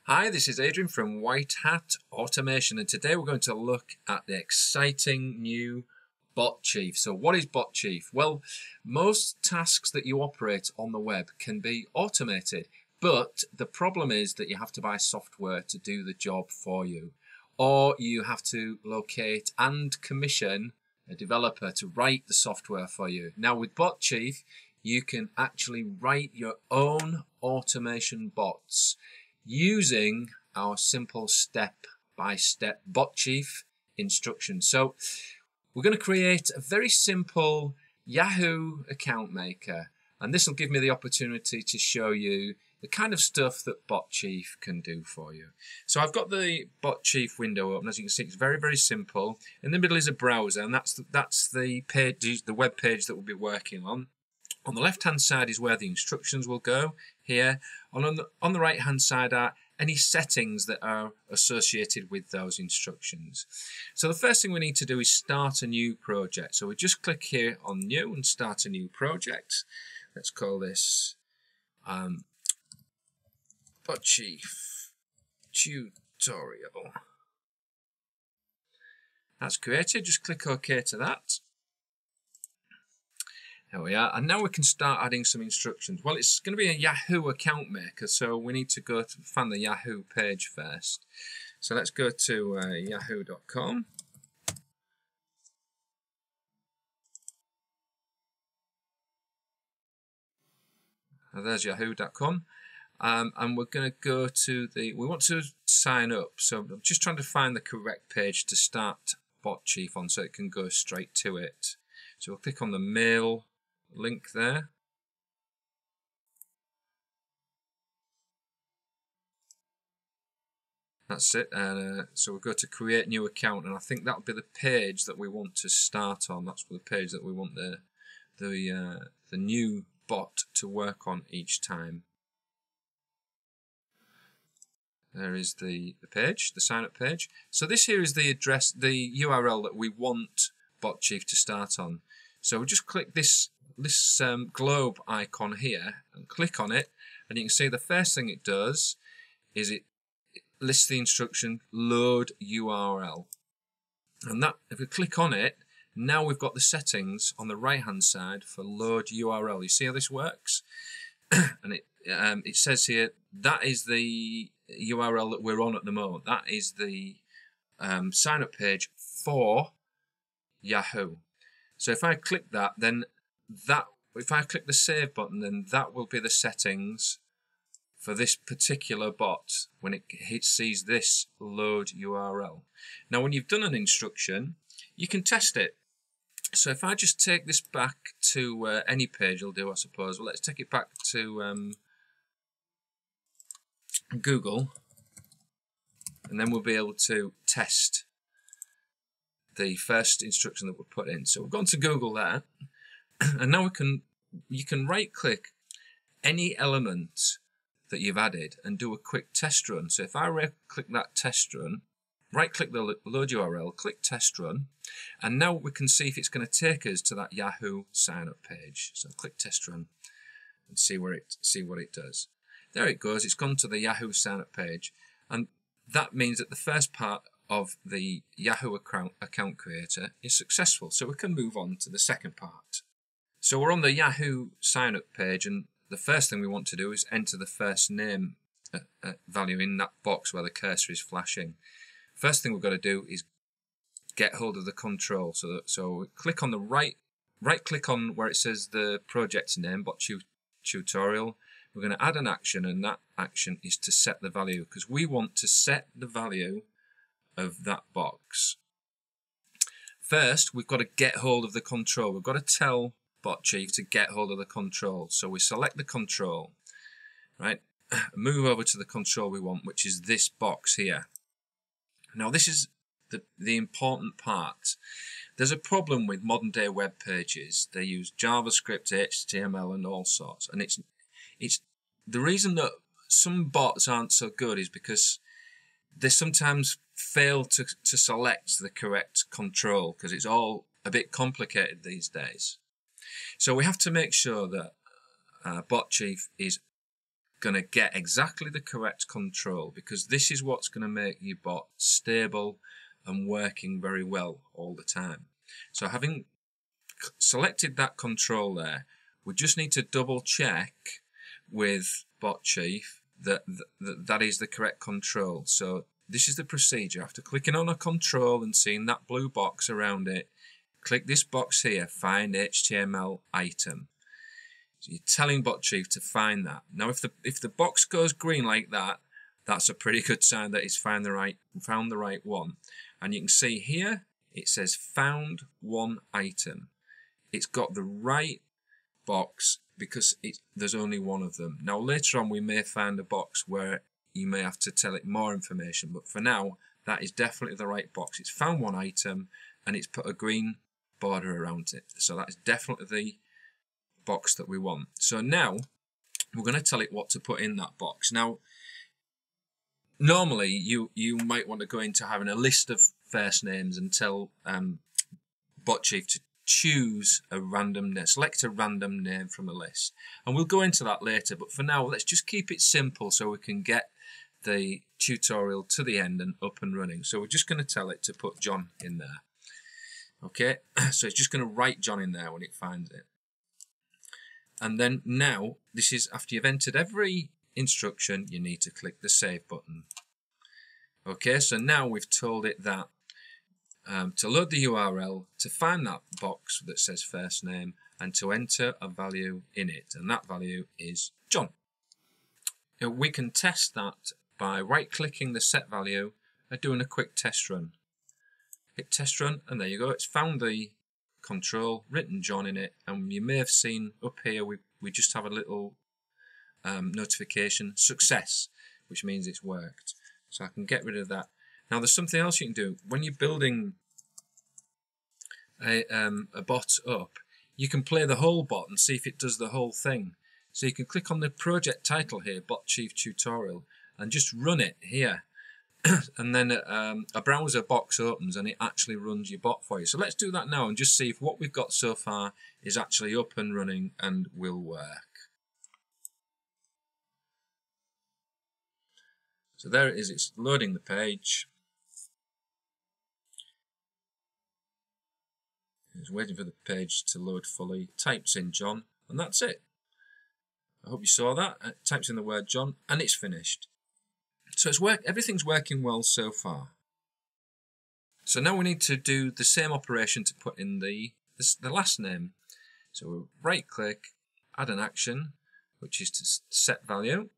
Hi, this is Adrian from White Hat Automation, and today we're going to look at the exciting new Botchief. So what is Botchief? Well, most tasks that you operate on the web can be automated, but the problem is that you have to buy software to do the job for you, or you have to locate and commission a developer to write the software for you. Now with Botchief, you can actually write your own automation bots using our simple step-by-step Botchief instructions. So we're going to create a very simple Yahoo account maker, and this will give me the opportunity to show you the kind of stuff that Botchief can do for you. So I've got the Botchief window open. As you can see, it's very, very simple. In the middle is a browser, and that's the page, the web page that we'll be working on. On the left-hand side is where the instructions will go, here. On the right-hand side are any settings that are associated with those instructions. So the first thing we need to do is start a new project. So we just click here on New and Start a New Project. Let's call this Botchief Tutorial. That's created. Just click OK to that. There we are, and now we can start adding some instructions. Well, it's going to be a Yahoo account maker, so we need to go to find the Yahoo page first. So let's go to yahoo.com. There's yahoo.com. And we're going to go to we want to sign up. So I'm just trying to find the correct page to start Botchief on so it can go straight to it. So we'll click on the mail link there. That's it. So we'll go to create new account, and I think that'll be the page that we want to start on. That's the page that we want the new bot to work on each time. There is the page, the sign up page. So this here is the address, the URL that we want Botchief to start on. So we just click this globe icon here and click on it, and you can see the first thing it does is it lists the instruction load URL, and that, if we click on it, now we've got the settings on the right hand side for load URL. You see how this works? And it says here that is the URL that we're on at the moment. That is the sign up page for Yahoo. So if I click that, then if I click the save button, then that will be the settings for this particular bot when it sees this load URL. Now when you've done an instruction, you can test it. So if I just take this back to any page will do, I suppose. Well, let's take it back to Google, and then we'll be able to test the first instruction that we put in. So we've gone to Google there, and now you can right click any element that you've added and do a quick test run. So if I right click that test run, right click the load URL, click test run, and now we can see if it's going to take us to that Yahoo sign up page. So click test run and see what it does. There it goes. It's gone to the Yahoo sign up page, and that means that the first part of the Yahoo account creator is successful. So we can move on to the second part. So we're on the Yahoo sign up page, and the first thing we want to do is enter the first name value in that box where the cursor is flashing. First thing we've got to do is get hold of the control. So click on the right click on where it says the project name, Botchief Tutorial. We're going to add an action, and that action is to set the value, because we want to set the value of that box. First, we've got to get hold of the control. We've got to tell Botchief to get hold of the control. So we select the control, right? Move over to the control we want, which is this box here. Now this is the important part. There's a problem with modern day web pages. They use JavaScript, HTML, and all sorts, and it's the reason that some bots aren't so good is because they sometimes fail to select the correct control, because it's all a bit complicated these days. So we have to make sure that Botchief is going to get exactly the correct control, because this is what's going to make your bot stable and working very well all the time. So having selected that control there, we just need to double check with Botchief that is the correct control. So this is the procedure. After clicking on a control and seeing that blue box around it, click this box here, find HTML item. So you're telling Botchief to find that. Now if the box goes green like that, that's a pretty good sign that it's found the right one. And you can see here it says found one item. It's got the right box because there's only one of them. Now later on we may find a box where you may have to tell it more information, but for now that is definitely the right box. It's found one item and it's put a green border around it. So that's definitely the box that we want. So now we're going to tell it what to put in that box. Now normally you might want to go into having a list of first names and tell Botchief to choose a random name, select a random name from a list, and we'll go into that later, but for now let's just keep it simple so we can get the tutorial to the end and up and running. So we're just going to tell it to put John in there. Okay, so it's just going to write John in there when it finds it. And then now, this is after you've entered every instruction, you need to click the save button. Okay, so now we've told it that to load the URL, to find that box that says first name, and to enter a value in it, and that value is John. Now, we can test that by right-clicking the set value and doing a quick test run. Hit test run, and there you go, it's found the control, written John in it, and you may have seen up here we just have a little notification, success, which means it's worked. So I can get rid of that. Now there's something else you can do. When you're building a bot up, you can play the whole bot and see if it does the whole thing. So you can click on the project title here, Botchief Tutorial, and just run it here. And then a browser box opens and it actually runs your bot for you. So let's do that now and just see if what we've got so far is actually up and running and will work. So there it is, it's loading the page. It's waiting for the page to load fully, types in John, and that's it. I hope you saw that. It types in the word John and it's finished. So everything's working well so far. So now we need to do the same operation to put in the last name. So we'll right click, add an action, which is to set value.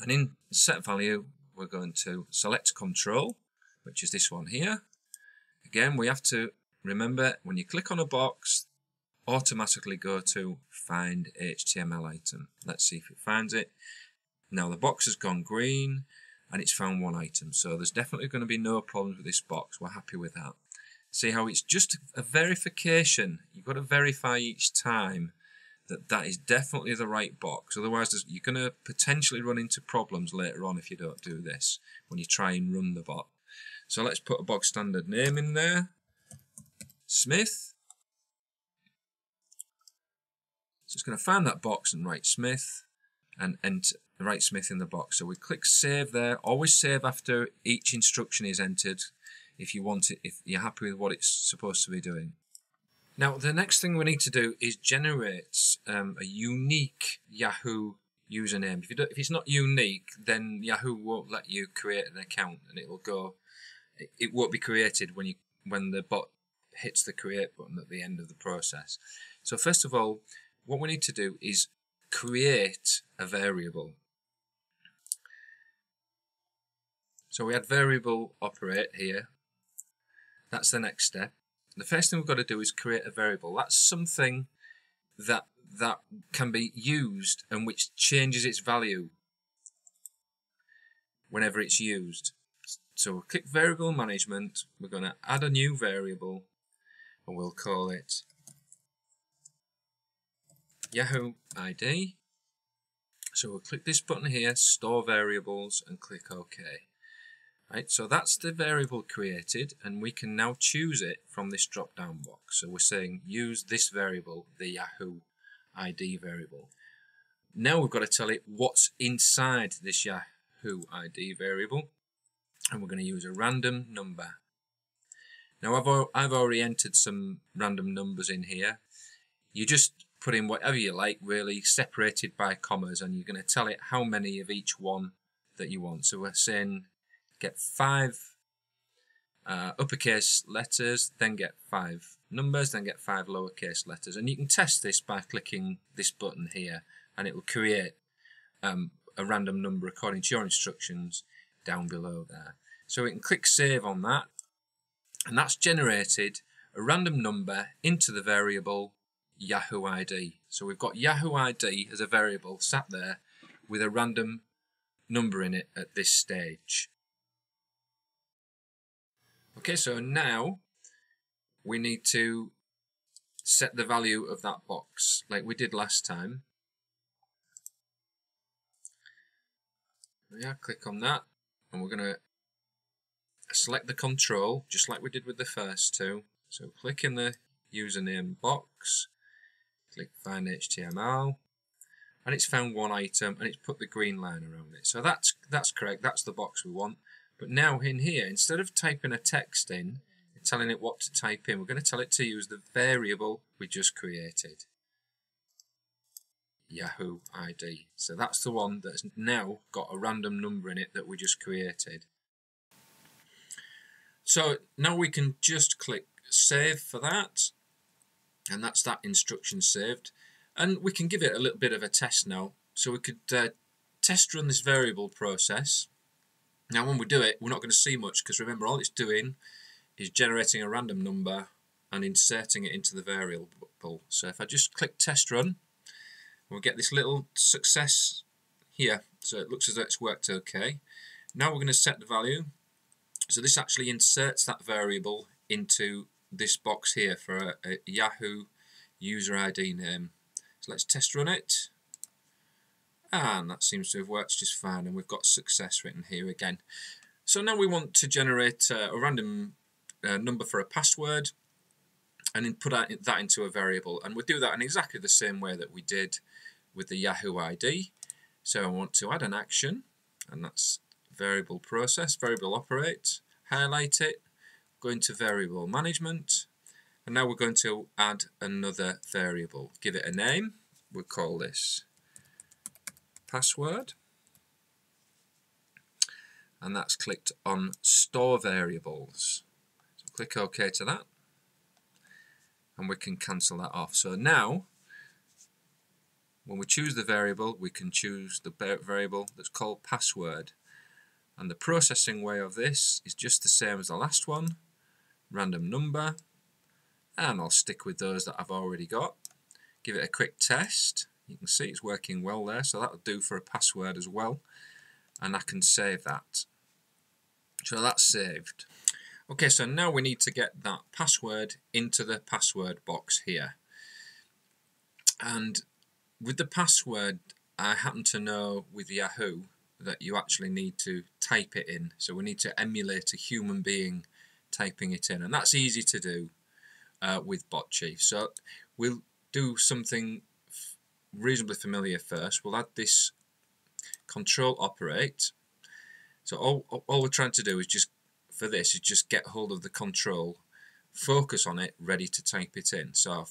And in set value, we're going to select control, which is this one here. Again, we have to remember when you click on a box, automatically go to find HTML item. Let's see if it finds it. Now the box has gone green and it's found one item. So there's definitely going to be no problems with this box. We're happy with that. See how it's just a verification. You've got to verify each time that is definitely the right box. Otherwise, you're going to potentially run into problems later on if you don't do this when you try and run the bot. So let's put a bog standard name in there. Smith. So it's going to find that box and write Smith and enter, write Smith in the box. So we click save there. Always save after each instruction is entered if you want it, if you're happy with what it's supposed to be doing. Now, the next thing we need to do is generate a unique Yahoo username. If it's not unique, then Yahoo won't let you create an account, and it will go. It won't be created when the bot hits the create button at the end of the process. So first of all, what we need to do is create a variable. So we had variable operate here. That's the next step. The first thing we've got to do is create a variable. That's something that can be used and which changes its value whenever it's used. So we'll click variable management. We're going to add a new variable and we'll call it Yahoo ID. So we'll click this button here, store variables, and click OK. Right, so that's the variable created, and we can now choose it from this drop down box. So we're saying use this variable, the Yahoo ID variable. Now we've got to tell it what's inside this Yahoo ID variable, and we're going to use a random number. Now I've already entered some random numbers in here. You just put in whatever you like, really, separated by commas, and you're going to tell it how many of each one that you want. So we're saying get 5 uppercase letters, then get 5 numbers, then get 5 lowercase letters. And you can test this by clicking this button here, and it will create a random number according to your instructions down below there. So we can click save on that, and that's generated a random number into the variable Yahoo ID. So we've got Yahoo ID as a variable sat there with a random number in it at this stage. Okay, so now we need to set the value of that box like we did last time. Yeah, click on that, and we're going to select the control just like we did with the first two. So click in the username box, click find HTML, and it's found one item and it's put the green line around it. So that's correct, that's the box we want. But now in here, instead of typing a text in and telling it what to type in, we're going to tell it to use the variable we just created, Yahoo ID. So that's the one that's now got a random number in it that we just created. So now we can just click save for that, and that's that instruction saved. And we can give it a little bit of a test now. So we could test run this variable process. Now when we do it, we're not going to see much, because remember, all it's doing is generating a random number and inserting it into the variable. So if I just click test run, we'll get this little success here. So it looks as though it's worked okay. Now we're going to set the value. So this actually inserts that variable into this box here for a Yahoo user ID name. So let's test run it. And that seems to have worked just fine, and we've got success written here again. So now we want to generate a random number for a password, and then put that into a variable, and we'll do that in exactly the same way that we did with the Yahoo ID. So I want to add an action, and that's variable process, variable operate, highlight it, go into variable management, and now we're going to add another variable. Give it a name, we'll call this password, and that's clicked on store variables. So click OK to that, and we can cancel that off. So now when we choose the variable, we can choose the variable that's called password, and the processing way of this is just the same as the last one, random number, and I'll stick with those that I've already got. Give it a quick test. You can see it's working well there, so that'll do for a password as well, and I can save that. So that's saved. Okay, so now we need to get that password into the password box here. And with the password, I happen to know with Yahoo that you actually need to type it in. So we need to emulate a human being typing it in, and that's easy to do with Botchief. So we'll do something reasonably familiar first. We'll add this control operate. So all we're trying to do is just get hold of the control, focus on it, ready to type it in. So